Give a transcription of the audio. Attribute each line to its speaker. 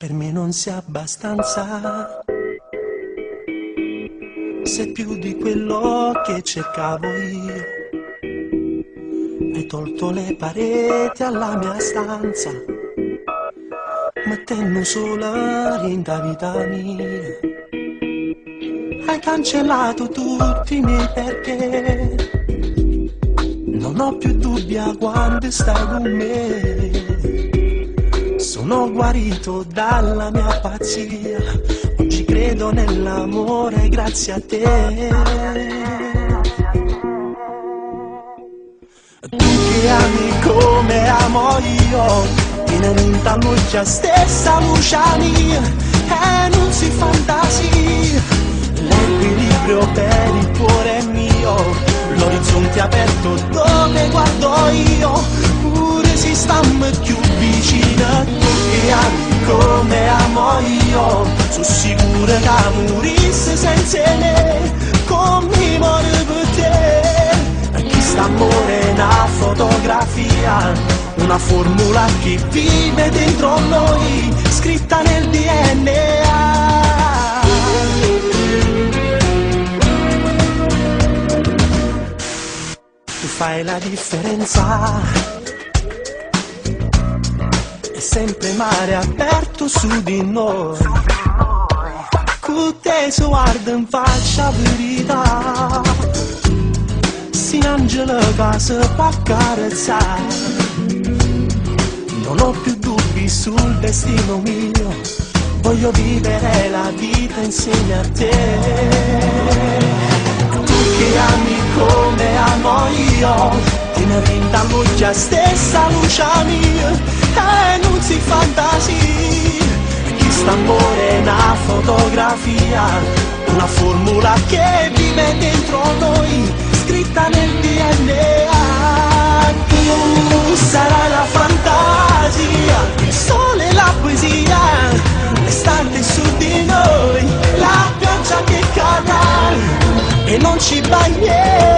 Speaker 1: Per me non sei abbastanza, sei più di quello che cercavo io. Hai tolto le pareti alla mia stanza, mettendo sola in da vita mia. Hai cancellato tutti i miei perché, non ho più dubbi a quando stai con me. Sono guarito dalla mia pazzia, oggi credo nell'amore grazie a te. Tu che ami come amo io, tieni vinta luce stessa luce mia, e non si fantasia, l'equilibrio per il cuore mio, l'orizzonte aperto dove guardo io, pure si stiamo più vicino. Tu che ami come amo io, sono sicura che morisse senza me, come muore per te. Quest'amore è una fotografia, una formula che vive dentro noi, scritta nel DNA. Tu fai la differenza, è sempre mare aperto su di noi, con te su guarda in faccia verità, si angela che si può accarezzare, non ho più dubbi sul destino mio, voglio vivere la vita insieme a te. Tu che ami come amo io, tieni vinta luce stessa luce mia, e non si fantasia, quest'amore è una fotografia, una formula che vive dentro noi, scritta nel DNA. Tu sarai la fantasia, il sole e la poesia, l'estate su di noi, la pioggia che cade e non ci bagnerà.